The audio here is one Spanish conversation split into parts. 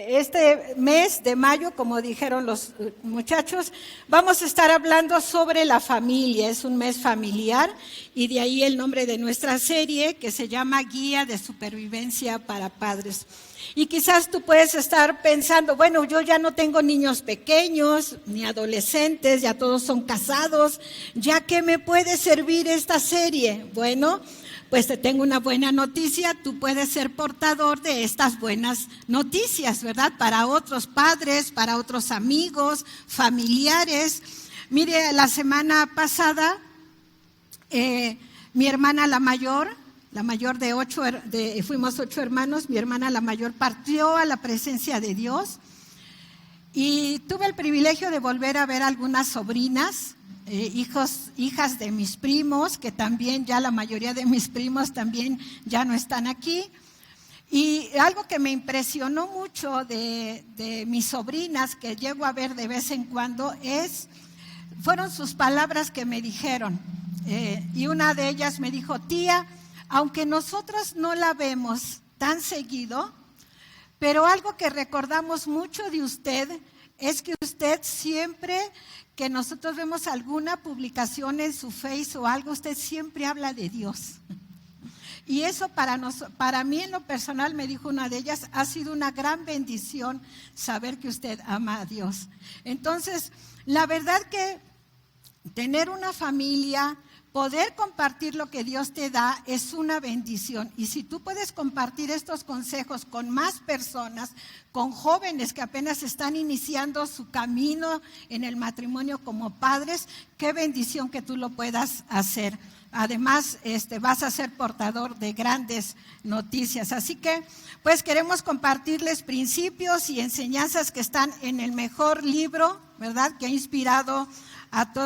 este mes de mayo, como dijeron los muchachos, vamos a estar hablando sobre la familia. Es un mes familiar y de ahí el nombre de nuestra serie, que se llama Guía de Supervivencia para Padres. Y quizás tú puedes estar pensando, bueno, yo ya no tengo niños pequeños ni adolescentes, ya todos son casados, ¿ya qué me puede servir esta serie? Bueno, pues te tengo una buena noticia, tú puedes ser portador de estas buenas noticias, ¿verdad? Para otros padres, para otros amigos, familiares. Mire, la semana pasada, mi hermana la mayor de fuimos 8 hermanos, mi hermana la mayor partió a la presencia de Dios y tuve el privilegio de volver a ver algunas sobrinas, hijas de mis primos, que también ya la mayoría de mis primos también ya no están aquí. Y algo que me impresionó mucho de mis sobrinas, que llego a ver de vez en cuando, fueron sus palabras que me dijeron. Y una de ellas me dijo, tía, aunque nosotros no la vemos tan seguido, pero algo que recordamos mucho de usted es que usted siempre que nosotros vemos alguna publicación en su Face o algo, usted siempre habla de Dios. Y eso para mí en lo personal, me dijo una de ellas, ha sido una gran bendición saber que usted ama a Dios. Entonces, la verdad que tener una familia, poder compartir lo que Dios te da es una bendición. Y si tú puedes compartir estos consejos con más personas, con jóvenes que apenas están iniciando su camino en el matrimonio como padres, qué bendición que tú lo puedas hacer. Además, vas a ser portador de grandes noticias. Así que, pues queremos compartirles principios y enseñanzas que están en el mejor libro, ¿verdad?, que ha inspirado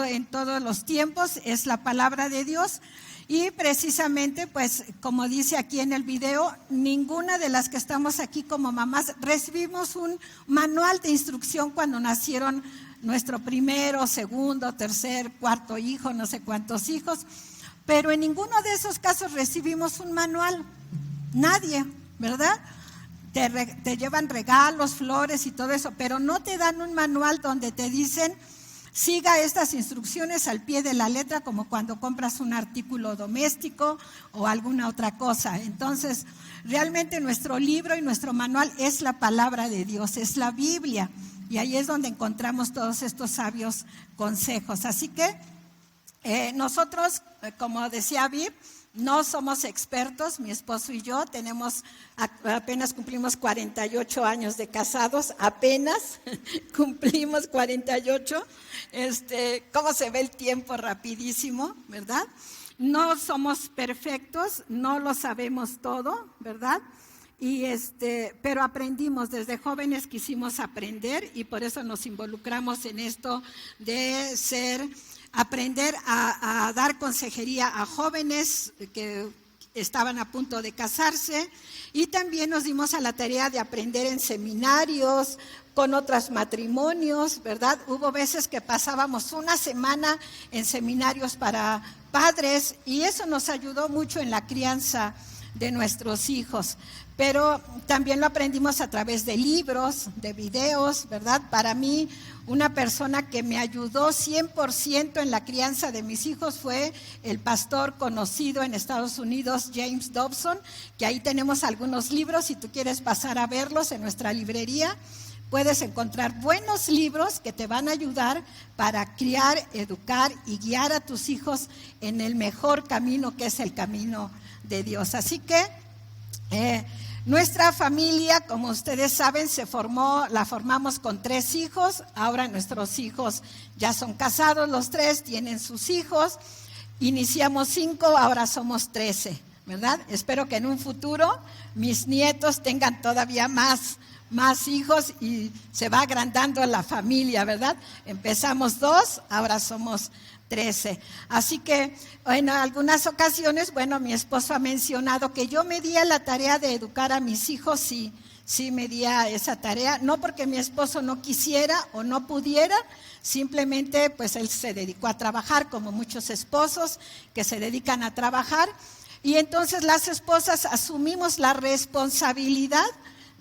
en todos los tiempos, es la palabra de Dios. Y precisamente, pues como dice aquí en el video, ninguna de las que estamos aquí como mamás recibimos un manual de instrucción cuando nacieron nuestro primero, segundo, tercer, cuarto hijo, no sé cuántos hijos, pero en ninguno de esos casos recibimos un manual, nadie, ¿verdad? Te llevan regalos, flores y todo eso, pero no te dan un manual donde te dicen, siga estas instrucciones al pie de la letra, como cuando compras un artículo doméstico o alguna otra cosa. Entonces, realmente nuestro libro y nuestro manual es la palabra de Dios, es la Biblia. Y ahí es donde encontramos todos estos sabios consejos. Así que nosotros, como decía Viv, no somos expertos, mi esposo y yo apenas cumplimos 48 años de casados, apenas cumplimos 48, cómo se ve el tiempo rapidísimo, ¿verdad? No somos perfectos, no lo sabemos todo, ¿verdad? Pero aprendimos, desde jóvenes quisimos aprender y por eso nos involucramos en esto de aprender a dar consejería a jóvenes que estaban a punto de casarse, y también nos dimos a la tarea de aprender en seminarios, con otros matrimonios, ¿verdad? Hubo veces que pasábamos una semana en seminarios para padres y eso nos ayudó mucho en la crianza de nuestros hijos. Pero también lo aprendimos a través de libros, de videos, ¿verdad? Para mí, una persona que me ayudó 100% en la crianza de mis hijos fue el pastor conocido en Estados Unidos, James Dobson, que ahí tenemos algunos libros, si tú quieres pasar a verlos en nuestra librería, puedes encontrar buenos libros que te van a ayudar para criar, educar y guiar a tus hijos en el mejor camino, que es el camino de Dios. Así que nuestra familia, como ustedes saben, la formamos con 3 hijos. Ahora nuestros hijos ya son casados, los 3 tienen sus hijos. Iniciamos 5, ahora somos 13, ¿verdad? Espero que en un futuro mis nietos tengan todavía más hijos y se va agrandando la familia, ¿verdad? Empezamos 2, ahora somos 13. Así que en algunas ocasiones, mi esposo ha mencionado que yo me di a la tarea de educar a mis hijos, sí me di a esa tarea, no porque mi esposo no quisiera o no pudiera, simplemente pues él se dedicó a trabajar, como muchos esposos que se dedican a trabajar, y entonces las esposas asumimos la responsabilidad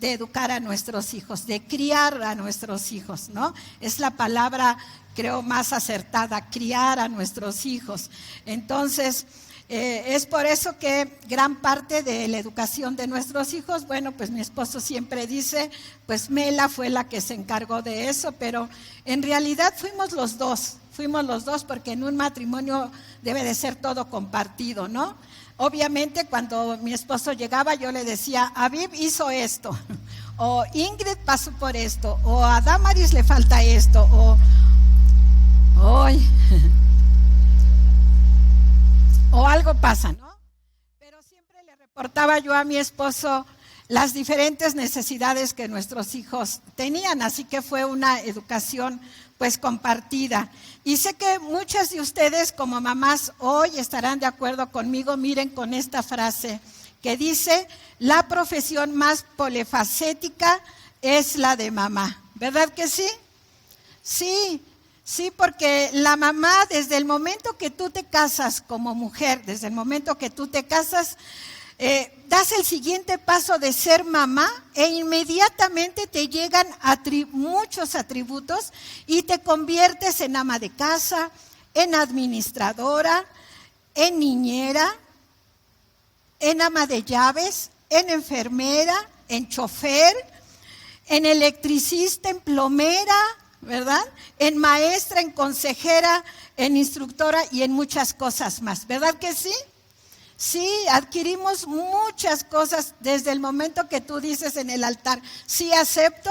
de educar a nuestros hijos, de criar a nuestros hijos, ¿no? Es la palabra, creo, más acertada, criar a nuestros hijos. Entonces, es por eso que gran parte de la educación de nuestros hijos, bueno, pues mi esposo siempre dice, pues Mela fue la que se encargó de eso, pero en realidad fuimos los dos porque en un matrimonio debe de ser todo compartido, ¿no? Obviamente cuando mi esposo llegaba yo le decía, Aviv hizo esto, o Ingrid pasó por esto, o a Damaris le falta esto, o algo pasa, ¿no? Pero siempre le reportaba yo a mi esposo las diferentes necesidades que nuestros hijos tenían, así que fue una educación pues compartida. Y sé que muchas de ustedes como mamás hoy estarán de acuerdo conmigo, miren con esta frase que dice, la profesión más polifacética es la de mamá, ¿verdad que sí? Sí, porque la mamá desde el momento que tú te casas como mujer, desde el momento que tú te casas, das el siguiente paso de ser mamá e inmediatamente te llegan muchos atributos y te conviertes en ama de casa, en administradora, en niñera, en ama de llaves, en enfermera, en chofer, en electricista, en plomera, ¿verdad? En maestra, en consejera, en instructora y en muchas cosas más, ¿verdad que sí? Sí, adquirimos muchas cosas desde el momento que tú dices en el altar, sí acepto,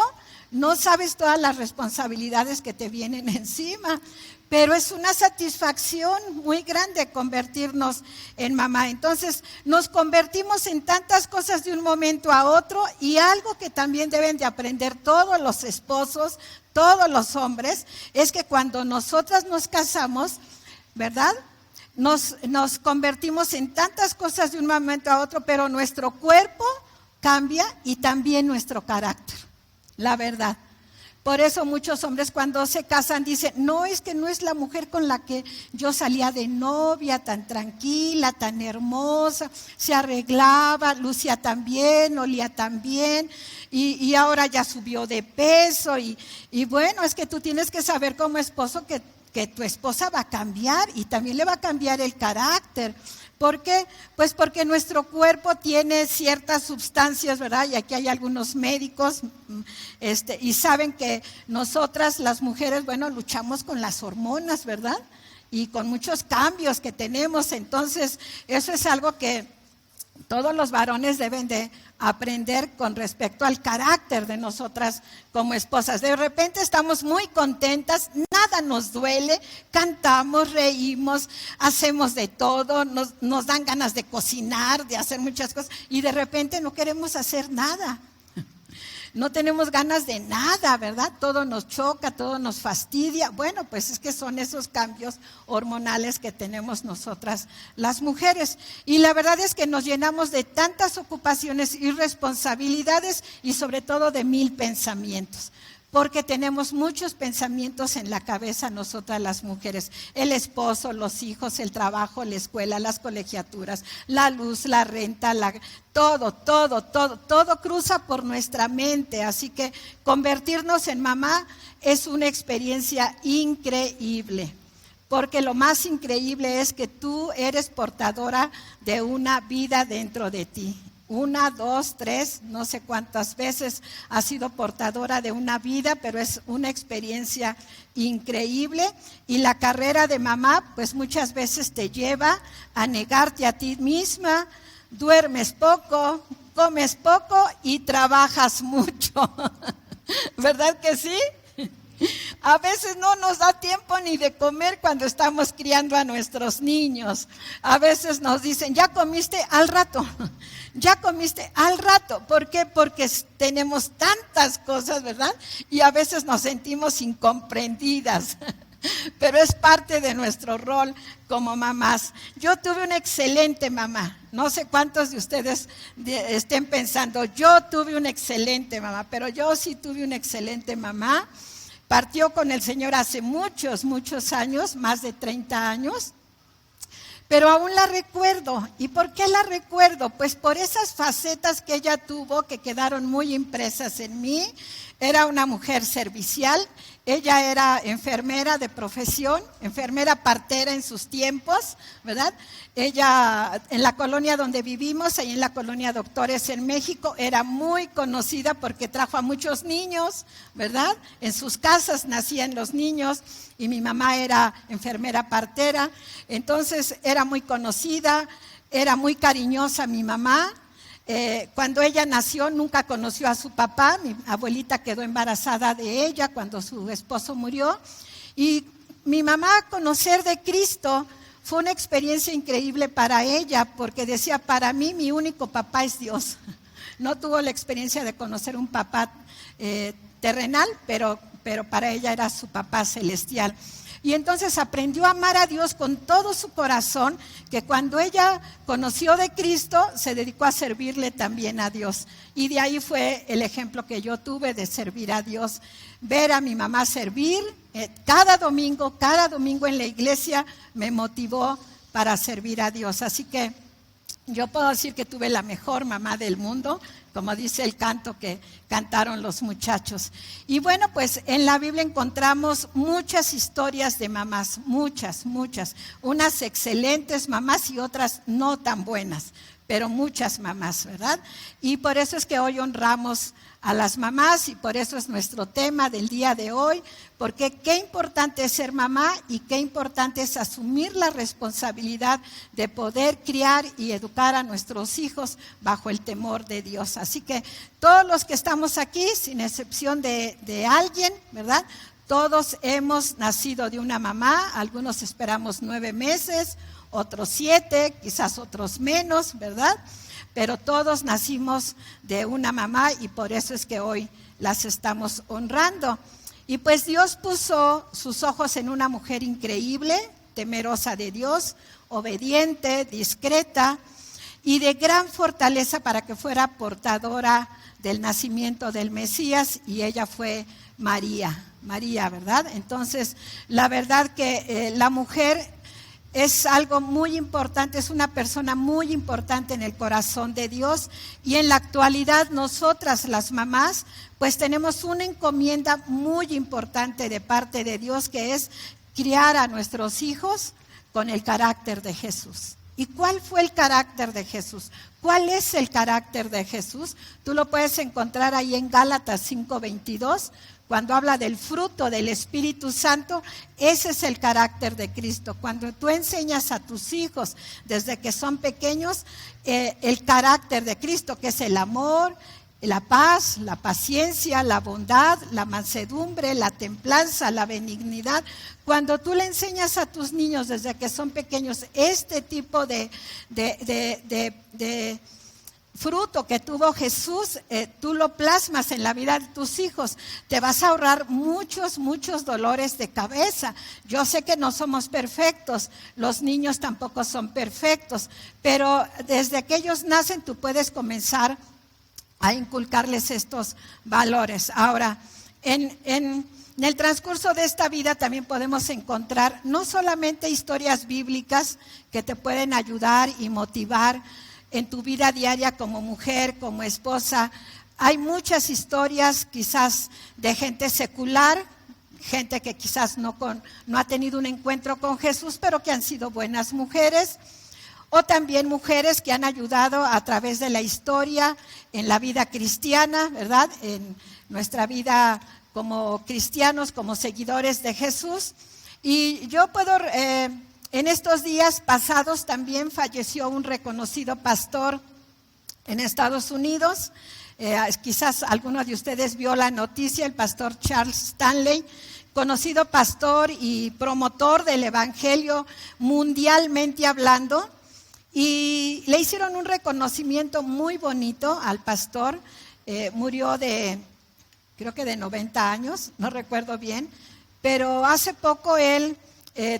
no sabes todas las responsabilidades que te vienen encima, pero es una satisfacción muy grande convertirnos en mamá. Entonces nos convertimos en tantas cosas de un momento a otro y algo que también deben de aprender todos los esposos, todos los hombres, es que cuando nosotras nos casamos, ¿verdad? Nos convertimos en tantas cosas de un momento a otro, pero nuestro cuerpo cambia y también nuestro carácter, la verdad. Por eso muchos hombres cuando se casan dicen, no, es que no es la mujer con la que yo salía de novia, tan tranquila, tan hermosa, se arreglaba, lucía tan bien, olía tan bien, y ahora ya subió de peso, y bueno, es que tú tienes que saber como esposo que tu esposa va a cambiar y también le va a cambiar el carácter. ¿Por qué? Pues porque nuestro cuerpo tiene ciertas sustancias, ¿verdad? Y aquí hay algunos médicos y saben que nosotras las mujeres, bueno, luchamos con las hormonas, ¿verdad? Y con muchos cambios que tenemos. Entonces, eso es algo que todos los varones deben de aprender con respecto al carácter de nosotras como esposas. De repente estamos muy contentas, nada nos duele, cantamos, reímos, hacemos de todo, nos dan ganas de cocinar, de hacer muchas cosas y de repente no queremos hacer nada. No tenemos ganas de nada, ¿verdad? Todo nos choca, todo nos fastidia. Bueno, pues es que son esos cambios hormonales que tenemos nosotras las mujeres. Y la verdad es que nos llenamos de tantas ocupaciones y responsabilidades y sobre todo de 1000 pensamientos. Porque tenemos muchos pensamientos en la cabeza nosotras las mujeres, el esposo, los hijos, el trabajo, la escuela, las colegiaturas, la luz, la renta, todo cruza por nuestra mente, así que convertirnos en mamá es una experiencia increíble, porque lo más increíble es que tú eres portadora de una vida dentro de ti. 1, 2, 3, no sé cuántas veces has sido portadora de una vida, pero es una experiencia increíble y la carrera de mamá pues muchas veces te lleva a negarte a ti misma, duermes poco, comes poco y trabajas mucho, ¿verdad que sí? A veces no nos da tiempo ni de comer cuando estamos criando a nuestros niños. A veces nos dicen, ¿ya comiste? Al rato. ¿Ya comiste? Al rato. ¿Por qué? Porque tenemos tantas cosas, ¿verdad? Y a veces nos sentimos incomprendidas. Pero es parte de nuestro rol como mamás. Yo tuve una excelente mamá. No sé cuántos de ustedes estén pensando, yo tuve una excelente mamá, pero yo sí tuve una excelente mamá. Partió con el Señor hace muchos años, más de 30 años. pero aún la recuerdo. ¿Y por qué la recuerdo? Pues por esas facetas que ella tuvo que quedaron muy impresas en mí. Era una mujer servicial, ella era enfermera de profesión, enfermera partera en sus tiempos, ¿verdad? Ella, en la colonia donde vivimos, ahí en la colonia Doctores en México, era muy conocida porque trajo a muchos niños, ¿verdad? En sus casas nacían los niños y mi mamá era enfermera partera, entonces era muy conocida, era muy cariñosa mi mamá. Cuando ella nació nunca conoció a su papá, mi abuelita quedó embarazada de ella cuando su esposo murió y mi mamá conocer de Cristo fue una experiencia increíble para ella porque decía, para mí mi único papá es Dios. No tuvo la experiencia de conocer un papá terrenal, pero para ella era su papá celestial. Y entonces aprendió a amar a Dios con todo su corazón, que cuando ella conoció de Cristo, se dedicó a servirle también a Dios. Y de ahí fue el ejemplo que yo tuve de servir a Dios. Ver a mi mamá servir, cada domingo en la iglesia me motivó para servir a Dios. Así que yo puedo decir que tuve la mejor mamá del mundo, como dice el canto que cantaron los muchachos. Y bueno, pues en la Biblia encontramos muchas historias de mamás, muchas, unas excelentes mamás y otras no tan buenas, pero muchas mamás, ¿verdad? Y por eso es que hoy honramos a las mamás y por eso es nuestro tema del día de hoy, porque qué importante es ser mamá y qué importante es asumir la responsabilidad de poder criar y educar a nuestros hijos bajo el temor de Dios. Así que todos los que estamos aquí, sin excepción de alguien, ¿verdad? Todos hemos nacido de una mamá, algunos esperamos 9 meses, otros 7, quizás otros menos, ¿verdad? Pero todos nacimos de una mamá y por eso es que hoy las estamos honrando. Y pues Dios puso sus ojos en una mujer increíble, temerosa de Dios, obediente, discreta y de gran fortaleza para que fuera portadora del nacimiento del Mesías, y ella fue María, ¿verdad? Entonces, la verdad que la mujer es algo muy importante, es una persona muy importante en el corazón de Dios, y en la actualidad nosotras las mamás pues tenemos una encomienda muy importante de parte de Dios, que es criar a nuestros hijos con el carácter de Jesús. ¿Y cuál fue el carácter de Jesús? ¿Cuál es el carácter de Jesús? Tú lo puedes encontrar ahí en Gálatas 5:22. Cuando habla del fruto del Espíritu Santo, ese es el carácter de Cristo. Cuando tú enseñas a tus hijos desde que son pequeños el carácter de Cristo, que es el amor, la paz, la paciencia, la bondad, la mansedumbre, la templanza, la benignidad. Cuando tú le enseñas a tus niños desde que son pequeños este tipo de fruto que tuvo Jesús, tú lo plasmas en la vida de tus hijos, te vas a ahorrar muchos dolores de cabeza. Yo sé que no somos perfectos, los niños tampoco son perfectos, pero desde que ellos nacen tú puedes comenzar a inculcarles estos valores. Ahora, en el transcurso de esta vida también podemos encontrar no solamente historias bíblicas que te pueden ayudar y motivar en tu vida diaria como mujer, como esposa. Hay muchas historias quizás de gente secular, gente que quizás no ha tenido un encuentro con Jesús, pero que han sido buenas mujeres, o también mujeres que han ayudado a través de la historia en la vida cristiana, ¿verdad? En nuestra vida como cristianos, como seguidores de Jesús. Y yo puedo, en estos días pasados también falleció un reconocido pastor en Estados Unidos. Quizás alguno de ustedes vio la noticia, el pastor Charles Stanley, conocido pastor y promotor del evangelio mundialmente hablando. Y le hicieron un reconocimiento muy bonito al pastor. Murió creo que de 90 años, no recuerdo bien, pero hace poco él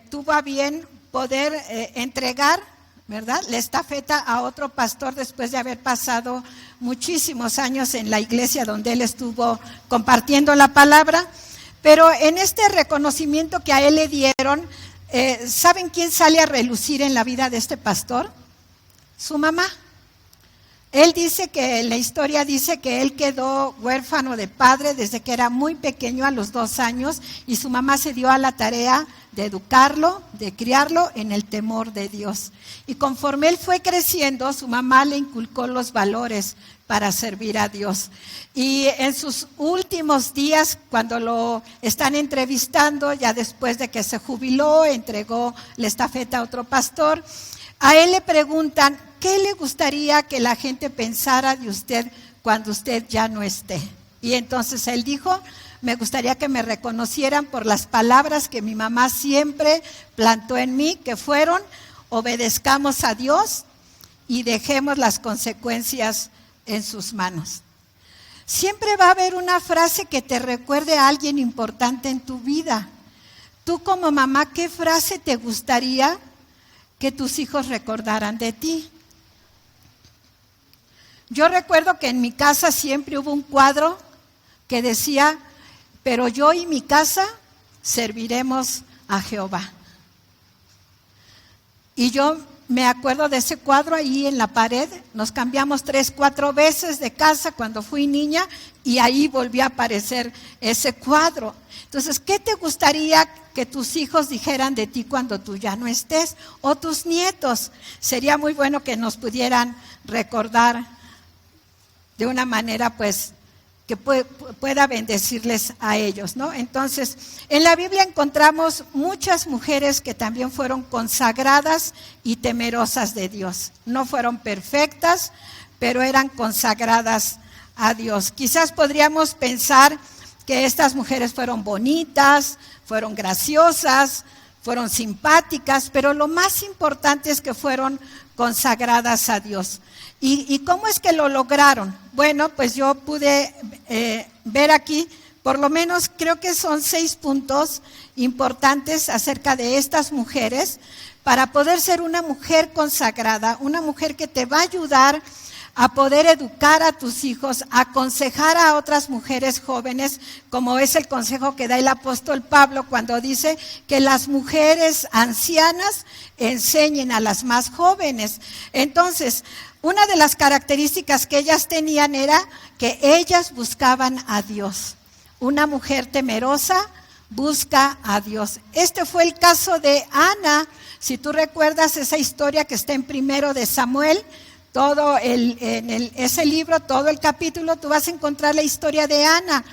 tuvo a bien poder entregar, ¿verdad?, la estafeta a otro pastor después de haber pasado muchísimos años en la iglesia donde él estuvo compartiendo la palabra. Pero en este reconocimiento que a él le dieron, ¿Saben quién sale a relucir en la vida de este pastor? Su mamá. Él dice que, la historia dice que él quedó huérfano de padre desde que era muy pequeño, a los 2 años, y su mamá se dio a la tarea de educarlo, de criarlo en el temor de Dios. Y conforme él fue creciendo, su mamá le inculcó los valores para servir a Dios. Y en sus últimos días, cuando lo están entrevistando, ya después de que se jubiló, entregó la estafeta a otro pastor, a él le preguntan, ¿qué le gustaría que la gente pensara de usted cuando usted ya no esté? Y entonces él dijo, me gustaría que me reconocieran por las palabras que mi mamá siempre plantó en mí, que fueron, obedezcamos a Dios y dejemos las consecuencias en sus manos. Siempre va a haber una frase que te recuerde a alguien importante en tu vida. Tú como mamá, ¿qué frase te gustaría que tus hijos recordaran de ti? Yo recuerdo que en mi casa siempre hubo un cuadro que decía, pero yo y mi casa serviremos a Jehová. Y yo me acuerdo de ese cuadro ahí en la pared. Nos cambiamos 3, 4 veces de casa cuando fui niña y ahí volvió a aparecer ese cuadro. Entonces, ¿qué te gustaría que tus hijos dijeran de ti cuando tú ya no estés? O tus nietos. Sería muy bueno que nos pudieran recordar de una manera, pues, que pueda bendecirles a ellos, ¿no? Entonces, en la Biblia encontramos muchas mujeres que también fueron consagradas y temerosas de Dios. No fueron perfectas, pero eran consagradas a Dios. Quizás podríamos pensar que estas mujeres fueron bonitas, fueron graciosas, fueron simpáticas, pero lo más importante es que fueron consagradas a Dios. ¿Y cómo es que lo lograron? Bueno, pues yo pude ver aquí, por lo menos creo que son 6 puntos importantes acerca de estas mujeres para poder ser una mujer consagrada, una mujer que te va a ayudar a poder educar a tus hijos, a aconsejar a otras mujeres jóvenes, como es el consejo que da el apóstol Pablo cuando dice que las mujeres ancianas enseñen a las más jóvenes. Entonces, una de las características que ellas tenían era que ellas buscaban a Dios. Una mujer temerosa busca a Dios. Este fue el caso de Ana. Si tú recuerdas esa historia que está en 1 de Samuel, ese libro, todo el capítulo, tú vas a encontrar la historia de Ana.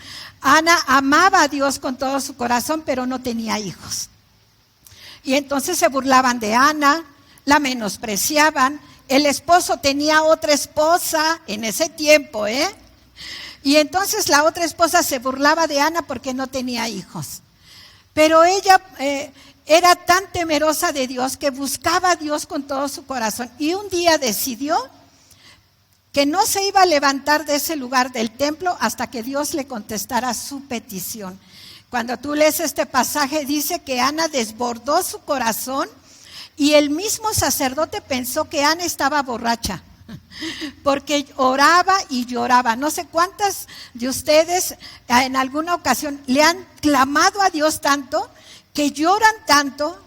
Ana amaba a Dios con todo su corazón, pero no tenía hijos. Y entonces se burlaban de Ana, la menospreciaban. El esposo tenía otra esposa en ese tiempo, y entonces la otra esposa se burlaba de Ana porque no tenía hijos. Pero ella era tan temerosa de Dios que buscaba a Dios con todo su corazón. Y un día decidió que no se iba a levantar de ese lugar del templo hasta que Dios le contestara su petición. Cuando tú lees este pasaje dice que Ana desbordó su corazón y el mismo sacerdote pensó que Ana estaba borracha, porque oraba y lloraba. No sé cuántas de ustedes en alguna ocasión le han clamado a Dios tanto, que lloran tanto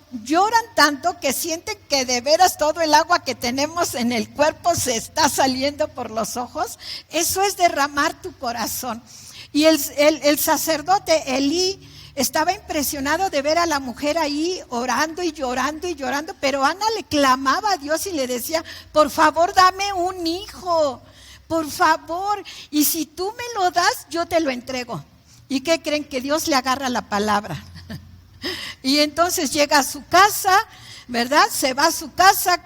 que sienten que de veras todo el agua que tenemos en el cuerpo se está saliendo por los ojos. Eso es derramar tu corazón. Y el sacerdote Elí estaba impresionado de ver a la mujer ahí orando y llorando, pero Ana le clamaba a Dios y le decía, por favor dame un hijo, por favor, y si tú me lo das, yo te lo entrego. ¿Y qué creen? Que Dios le agarra la palabra. Y entonces llega a su casa, ¿verdad? Se va a su casa,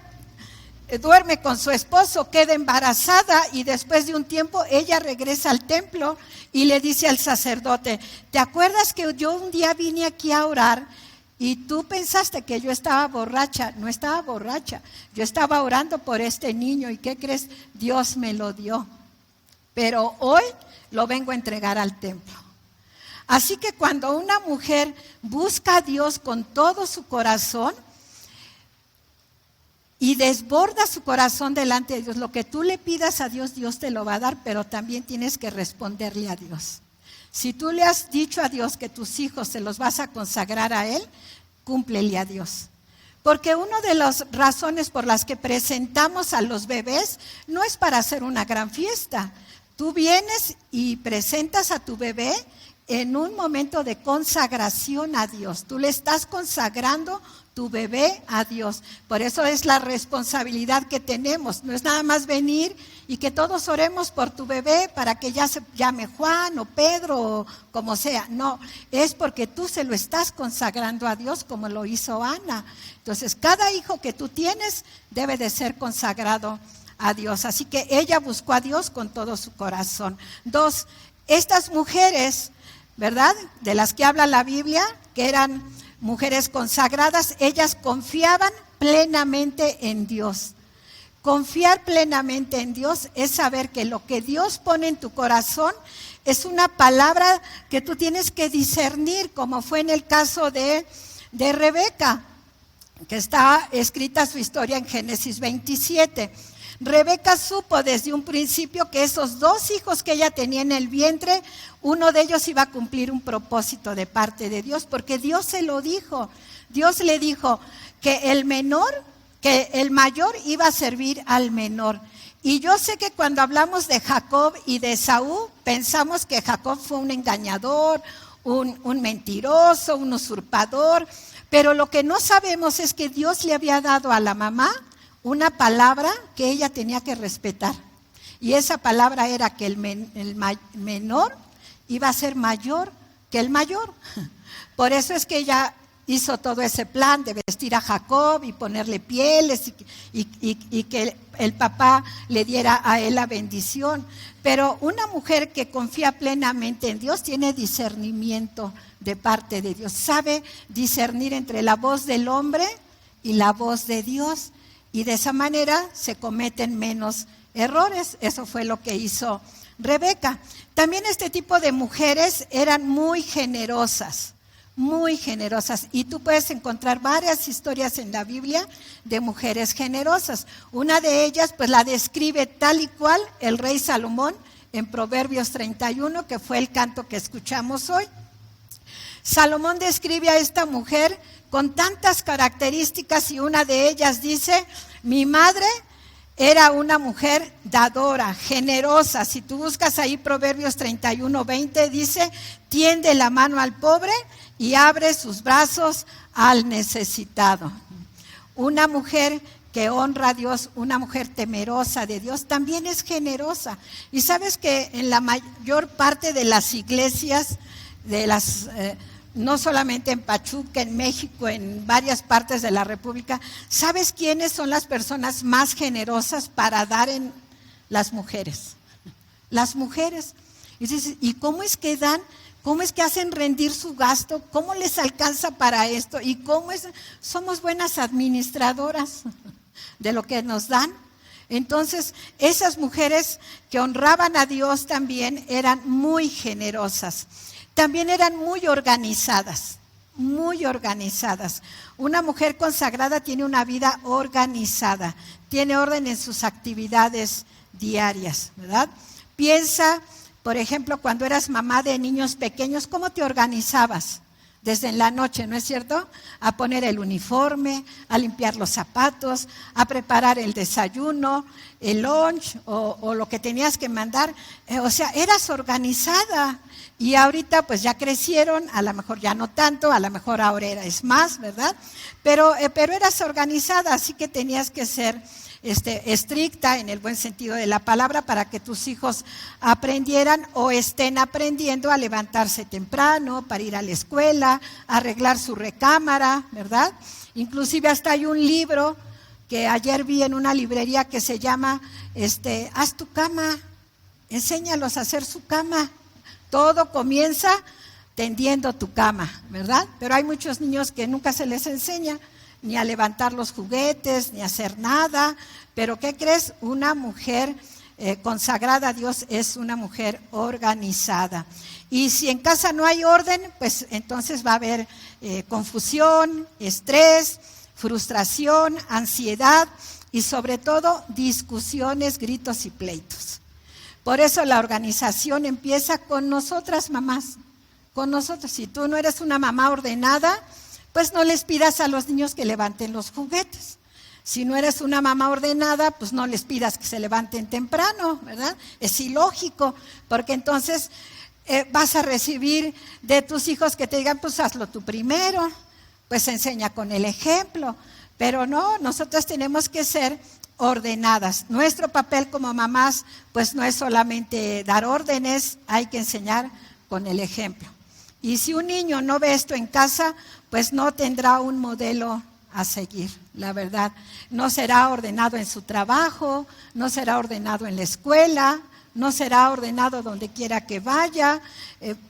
duerme con su esposo, queda embarazada y después de un tiempo ella regresa al templo y le dice al sacerdote, ¿te acuerdas que yo un día vine aquí a orar y tú pensaste que yo estaba borracha? No estaba borracha, yo estaba orando por este niño y ¿qué crees? Dios me lo dio, pero hoy lo vengo a entregar al templo. Así que cuando una mujer busca a Dios con todo su corazón y desborda su corazón delante de Dios, lo que tú le pidas a Dios, Dios te lo va a dar, pero también tienes que responderle a Dios. Si tú le has dicho a Dios que tus hijos se los vas a consagrar a Él, cúmplele a Dios. Porque una de las razones por las que presentamos a los bebés no es para hacer una gran fiesta. Tú vienes y presentas a tu bebé en un momento de consagración a Dios. Tú le estás consagrando tu bebé a Dios. Por eso es la responsabilidad que tenemos. No es nada más venir y que todos oremos por tu bebé para que ya se llame Juan o Pedro o como sea. No, es porque tú se lo estás consagrando a Dios como lo hizo Ana. Entonces, cada hijo que tú tienes debe de ser consagrado a Dios. Así que ella buscó a Dios con todo su corazón. 2, estas mujeres, ¿verdad?, de las que habla la Biblia, que eran mujeres consagradas, ellas confiaban plenamente en Dios. Confiar plenamente en Dios es saber que lo que Dios pone en tu corazón es una palabra que tú tienes que discernir, como fue en el caso de Rebeca, que está escrita su historia en Génesis 27. Rebeca supo desde un principio que esos 2 hijos que ella tenía en el vientre, uno de ellos iba a cumplir un propósito de parte de Dios, porque Dios se lo dijo. Dios le dijo que el mayor iba a servir al menor. Y yo sé que cuando hablamos de Jacob y de Esaú, pensamos que Jacob fue un engañador, un mentiroso, un usurpador, pero lo que no sabemos es que Dios le había dado a la mamá una palabra que ella tenía que respetar. Y esa palabra era que el menor iba a ser mayor que el mayor. Por eso es que ella hizo todo ese plan de vestir a Jacob y ponerle pieles y que el papá le diera a él la bendición. Pero una mujer que confía plenamente en Dios tiene discernimiento de parte de Dios. Sabe discernir entre la voz del hombre y la voz de Dios. Y de esa manera se cometen menos errores. Eso fue lo que hizo Rebeca. También este tipo de mujeres eran muy generosas. Y tú puedes encontrar varias historias en la Biblia de mujeres generosas. Una de ellas pues la describe tal y cual el rey Salomón en Proverbios 31, que fue el canto que escuchamos hoy. Salomón describe a esta mujer con tantas características y una de ellas dice: mi madre era una mujer dadora, generosa. Si tú buscas ahí Proverbios 31:20, dice: tiende la mano al pobre y abre sus brazos al necesitado. Una mujer que honra a Dios, una mujer temerosa de Dios, también es generosa. Y sabes que en la mayor parte de las iglesias, no solamente en Pachuca, en México, en varias partes de la República, ¿sabes quiénes son las personas más generosas para dar en las mujeres? Las mujeres. Y dices, ¿y cómo es que dan? ¿Cómo es que hacen rendir su gasto? ¿Cómo les alcanza para esto? ¿Y cómo es? Somos buenas administradoras de lo que nos dan. Entonces, esas mujeres que honraban a Dios también eran muy generosas. También eran muy organizadas. Una mujer consagrada tiene una vida organizada, tiene orden en sus actividades diarias, ¿verdad? Piensa, por ejemplo, cuando eras mamá de niños pequeños, ¿cómo te organizabas? Desde en la noche, ¿no es cierto? A poner el uniforme, a limpiar los zapatos, a preparar el desayuno, el lunch o lo que tenías que mandar. O sea, eras organizada. Y ahorita pues ya crecieron, a lo mejor ya no tanto, a lo mejor ahora es más, ¿verdad? Pero eras organizada, así que tenías que ser estricta en el buen sentido de la palabra para que tus hijos aprendieran o estén aprendiendo a levantarse temprano para ir a la escuela, a arreglar su recámara, ¿verdad? Inclusive hasta hay un libro que ayer vi en una librería que se llama Haz tu cama, enséñalos a hacer su cama. Todo comienza tendiendo tu cama, ¿verdad? Pero hay muchos niños que nunca se les enseña ni a levantar los juguetes, ni a hacer nada. Pero ¿qué crees? Una mujer consagrada a Dios es una mujer organizada. Y si en casa no hay orden, pues entonces va a haber confusión, estrés, frustración, ansiedad y sobre todo discusiones, gritos y pleitos. Por eso la organización empieza con nosotras mamás, con nosotros. Si tú no eres una mamá ordenada, pues no les pidas a los niños que levanten los juguetes. Si no eres una mamá ordenada, pues no les pidas que se levanten temprano, ¿verdad? Es ilógico, porque entonces vas a recibir de tus hijos que te digan, pues hazlo tú primero, pues enseña con el ejemplo. Pero no, nosotros tenemos que ser ordenadas. Nuestro papel como mamás, pues no es solamente dar órdenes, hay que enseñar con el ejemplo. Y si un niño no ve esto en casa, pues no tendrá un modelo a seguir, la verdad. No será ordenado en su trabajo, no será ordenado en la escuela, no será ordenado donde quiera que vaya,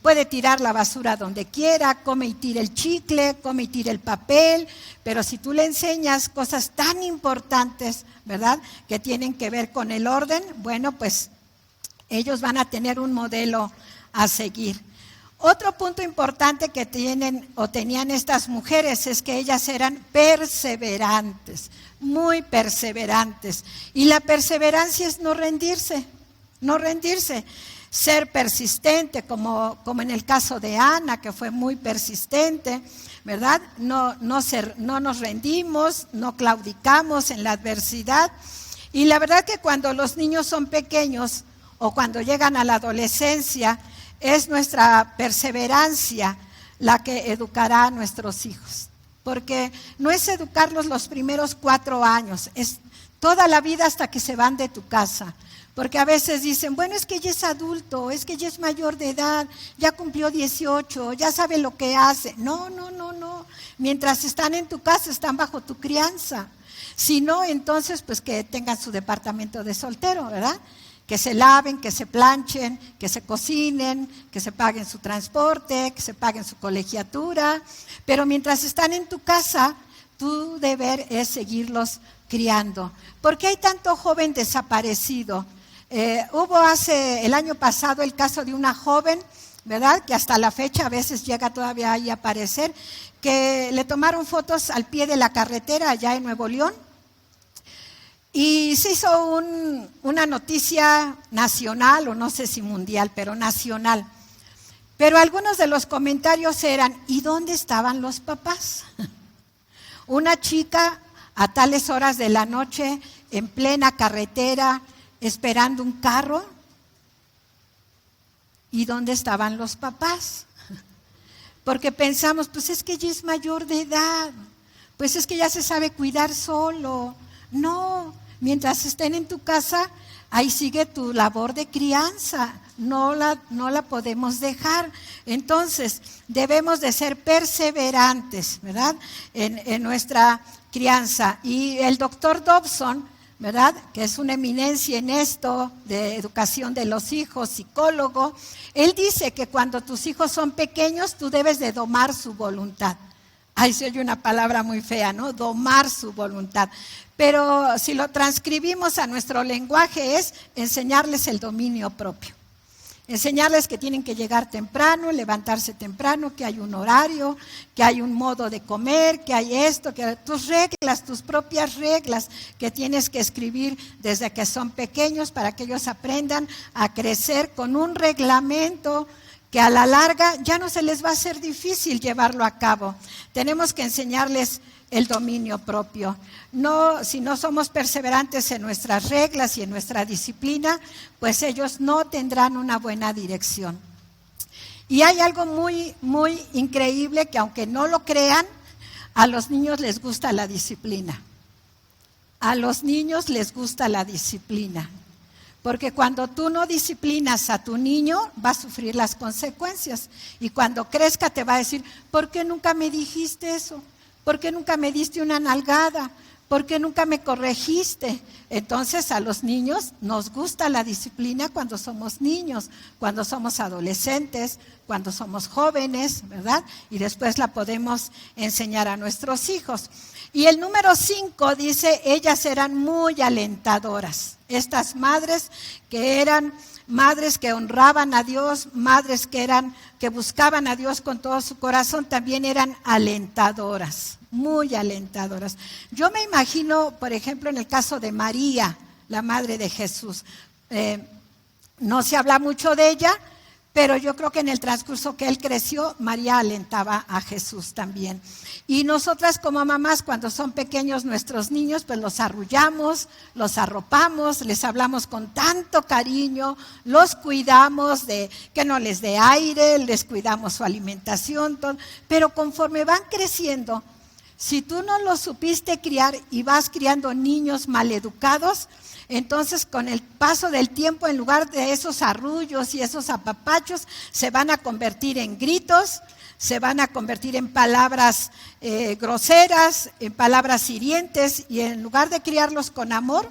puede tirar la basura donde quiera, come y tira el chicle, come y tira el papel, pero si tú le enseñas cosas tan importantes, ¿verdad?, que tienen que ver con el orden, bueno, pues ellos van a tener un modelo a seguir. Otro punto importante que tienen o tenían estas mujeres es que ellas eran perseverantes, muy perseverantes. Y la perseverancia es no rendirse, ser persistente, como en el caso de Ana, que fue muy persistente, ¿verdad? No nos rendimos, no claudicamos en la adversidad. Y la verdad que cuando los niños son pequeños o cuando llegan a la adolescencia, es nuestra perseverancia la que educará a nuestros hijos. Porque no es educarlos los primeros 4 años, es toda la vida hasta que se van de tu casa. Porque a veces dicen, bueno, es que ya es adulto, es que ya es mayor de edad, ya cumplió 18, ya sabe lo que hace. No. Mientras están en tu casa, están bajo tu crianza. Si no, entonces, pues que tengan su departamento de soltero, ¿verdad? Que se laven, que se planchen, que se cocinen, que se paguen su transporte, que se paguen su colegiatura. Pero mientras están en tu casa, tu deber es seguirlos criando. ¿Por qué hay tanto joven desaparecido? Hubo el año pasado el caso de una joven, ¿verdad?, que hasta la fecha a veces llega todavía ahí a aparecer, que le tomaron fotos al pie de la carretera allá en Nuevo León. Y se hizo una noticia nacional, o no sé si mundial, pero nacional. Pero algunos de los comentarios eran, ¿y dónde estaban los papás? Una chica a tales horas de la noche, en plena carretera, esperando un carro. ¿Y dónde estaban los papás? Porque pensamos, pues es que ya es mayor de edad, pues es que ya se sabe cuidar solo. No. Mientras estén en tu casa, ahí sigue tu labor de crianza, no la podemos dejar. Entonces, debemos de ser perseverantes, ¿verdad?, en nuestra crianza. Y el doctor Dobson, ¿verdad?, que es una eminencia en esto de educación de los hijos, psicólogo, él dice que cuando tus hijos son pequeños, tú debes de domar su voluntad. Ahí se oye una palabra muy fea, ¿no? Domar su voluntad. Pero si lo transcribimos a nuestro lenguaje es enseñarles el dominio propio. Enseñarles que tienen que llegar temprano, levantarse temprano, que hay un horario, que hay un modo de comer, que hay esto, que tus reglas, tus propias reglas que tienes que escribir desde que son pequeños para que ellos aprendan a crecer con un reglamento que a la larga ya no se les va a hacer difícil llevarlo a cabo. Tenemos que enseñarles el dominio propio. No, si no somos perseverantes en nuestras reglas y en nuestra disciplina, pues ellos no tendrán una buena dirección. Y hay algo muy, muy increíble que aunque no lo crean, a los niños les gusta la disciplina. A los niños les gusta la disciplina. Porque cuando tú no disciplinas a tu niño, va a sufrir las consecuencias. Y cuando crezca te va a decir, ¿por qué nunca me dijiste eso? ¿Por qué nunca me diste una nalgada? ¿Por qué nunca me corregiste? Entonces a los niños nos gusta la disciplina cuando somos niños, cuando somos adolescentes, cuando somos jóvenes, ¿verdad? Y después la podemos enseñar a nuestros hijos. Y el número 5 dice, ellas eran muy alentadoras. Estas madres que eran madres que honraban a Dios, madres que buscaban a Dios con todo su corazón, también eran alentadoras, muy alentadoras. Yo me imagino, por ejemplo, en el caso de María, la madre de Jesús. No se habla mucho de ella, pero yo creo que en el transcurso que él creció, María alentaba a Jesús también. Y nosotras como mamás, cuando son pequeños nuestros niños, pues los arrullamos, los arropamos, les hablamos con tanto cariño, los cuidamos de que no les dé aire, les cuidamos su alimentación, todo. Pero conforme van creciendo, si tú no los supiste criar y vas criando niños maleducados, entonces con el paso del tiempo, en lugar de esos arrullos y esos apapachos, se van a convertir en gritos, se van a convertir en palabras groseras, en palabras hirientes, y en lugar de criarlos con amor,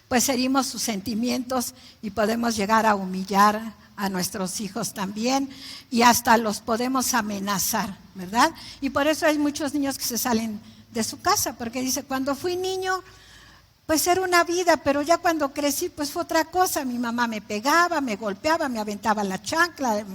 pues herimos sus sentimientos y podemos llegar a humillar a nuestros hijos también, y hasta los podemos amenazar, ¿verdad? Y por eso hay muchos niños que se salen de su casa, porque dice, cuando fui niño, pues era una vida, pero ya cuando crecí, pues fue otra cosa. Mi mamá me pegaba, me golpeaba, me aventaba la chancla.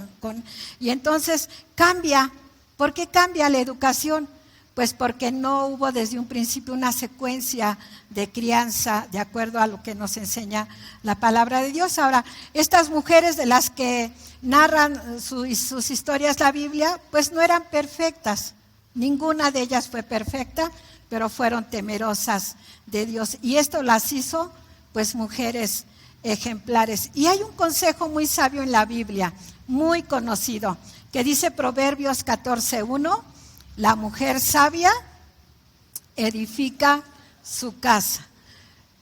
Y entonces cambia. ¿Por qué cambia la educación? Pues porque no hubo desde un principio una secuencia de crianza de acuerdo a lo que nos enseña la palabra de Dios. Ahora, estas mujeres de las que narran sus historias la Biblia, pues no eran perfectas. Ninguna de ellas fue perfecta, pero fueron temerosas de Dios. Y esto las hizo, pues, mujeres ejemplares. Y hay un consejo muy sabio en la Biblia, muy conocido, que dice Proverbios 14:1, la mujer sabia edifica su casa,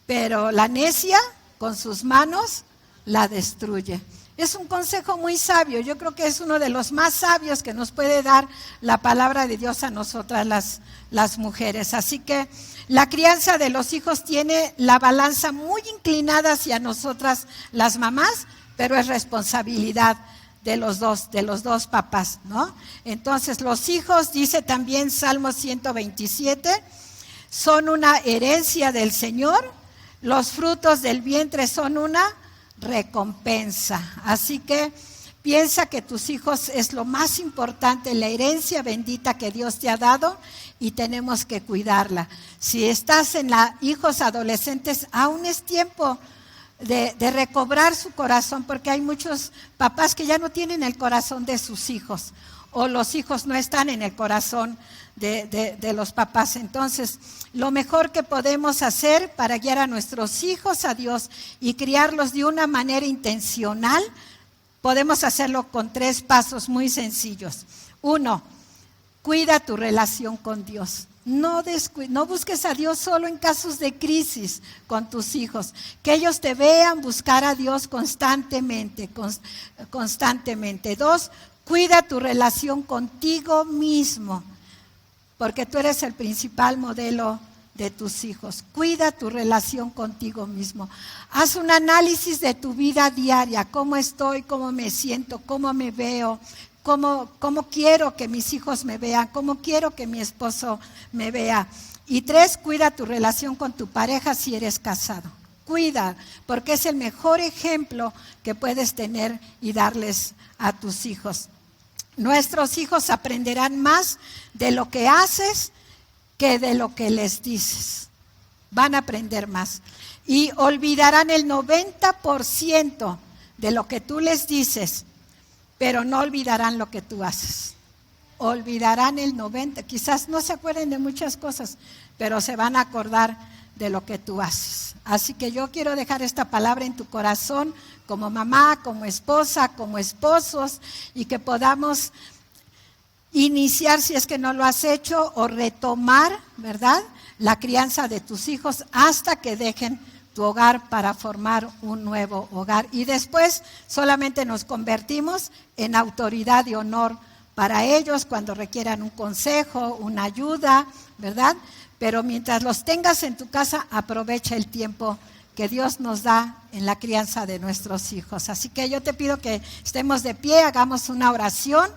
pero la necia con sus manos la destruye. Es un consejo muy sabio, yo creo que es uno de los más sabios que nos puede dar la palabra de Dios a nosotras las mujeres. Así que la crianza de los hijos tiene la balanza muy inclinada hacia nosotras las mamás, pero es responsabilidad de los dos papás, ¿no? Entonces los hijos, dice también Salmo 127, son una herencia del Señor, los frutos del vientre son una recompensa. Así que piensa que tus hijos es lo más importante, la herencia bendita que Dios te ha dado, y tenemos que cuidarla. Si estás en hijos adolescentes, aún es tiempo de recobrar su corazón, porque hay muchos papás que ya no tienen el corazón de sus hijos, o los hijos no están en el corazón de los papás. Entonces, lo mejor que podemos hacer para guiar a nuestros hijos a Dios y criarlos de una manera intencional, podemos hacerlo con 3 pasos muy sencillos. 1, cuida tu relación con Dios. No busques a Dios solo en casos de crisis con tus hijos. Que ellos te vean buscar a Dios constantemente. 2, cuida tu relación contigo mismo, porque tú eres el principal modelo de tus hijos. Cuida tu relación contigo mismo. Haz un análisis de tu vida diaria. ¿Cómo estoy? ¿Cómo me siento? ¿Cómo me veo? ¿Cómo quiero que mis hijos me vean? ¿Cómo quiero que mi esposo me vea? Y 3, cuida tu relación con tu pareja si eres casado. Cuida, porque es el mejor ejemplo que puedes tener y darles a tus hijos. Nuestros hijos aprenderán más de lo que haces que de lo que les dices. Van a aprender más. Y olvidarán el 90% de lo que tú les dices, pero no olvidarán lo que tú haces. Olvidarán el 90%, quizás no se acuerden de muchas cosas, pero se van a acordar de lo que tú haces. Así que yo quiero dejar esta palabra en tu corazón, como mamá, como esposa, como esposos, y que podamos iniciar, si es que no lo has hecho, o retomar, ¿verdad?, la crianza de tus hijos hasta que dejen tu hogar para formar un nuevo hogar. Y después solamente nos convertimos en autoridad y honor para ellos cuando requieran un consejo, una ayuda, ¿verdad? Pero mientras los tengas en tu casa, aprovecha el tiempo que Dios nos da en la crianza de nuestros hijos. Así que yo te pido que estemos de pie, hagamos una oración.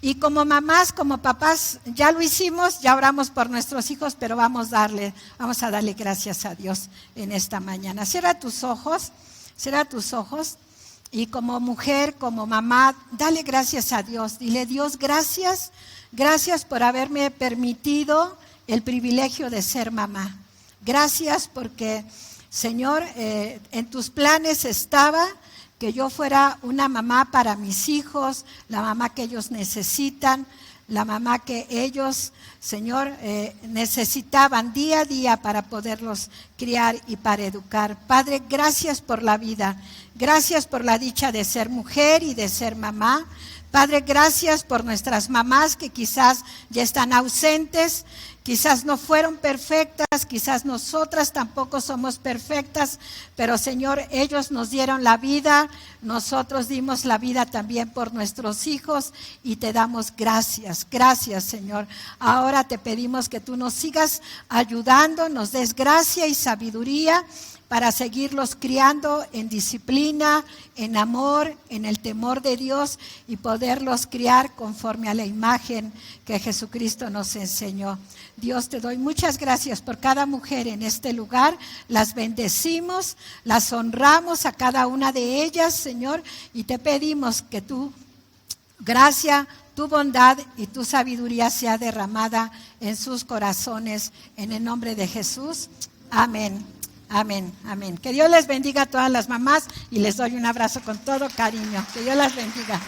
Y como mamás, como papás, ya lo hicimos, ya oramos por nuestros hijos, pero vamos a darle gracias a Dios en esta mañana. Cierra tus ojos, y como mujer, como mamá, dale gracias a Dios. Dile, Dios, gracias por haberme permitido el privilegio de ser mamá. Gracias porque, Señor, en tus planes estaba que yo fuera una mamá para mis hijos, la mamá que ellos necesitan, la mamá que ellos, Señor, necesitaban día a día para poderlos criar y para educar. Padre, gracias por la vida, gracias por la dicha de ser mujer y de ser mamá. Padre, gracias por nuestras mamás que quizás ya están ausentes, quizás no fueron perfectas, quizás nosotras tampoco somos perfectas, pero Señor, ellos nos dieron la vida, nosotros dimos la vida también por nuestros hijos y te damos gracias, gracias Señor. Ahora te pedimos que tú nos sigas ayudando, nos des gracia y sabiduría para seguirlos criando en disciplina, en amor, en el temor de Dios y poderlos criar conforme a la imagen que Jesucristo nos enseñó. Dios, te doy muchas gracias por cada mujer en este lugar, las bendecimos, las honramos a cada una de ellas, Señor, y te pedimos que tu gracia, tu bondad y tu sabiduría sea derramada en sus corazones, en el nombre de Jesús. Amén. Amén, amén. Que Dios les bendiga a todas las mamás y les doy un abrazo con todo cariño. Que Dios las bendiga.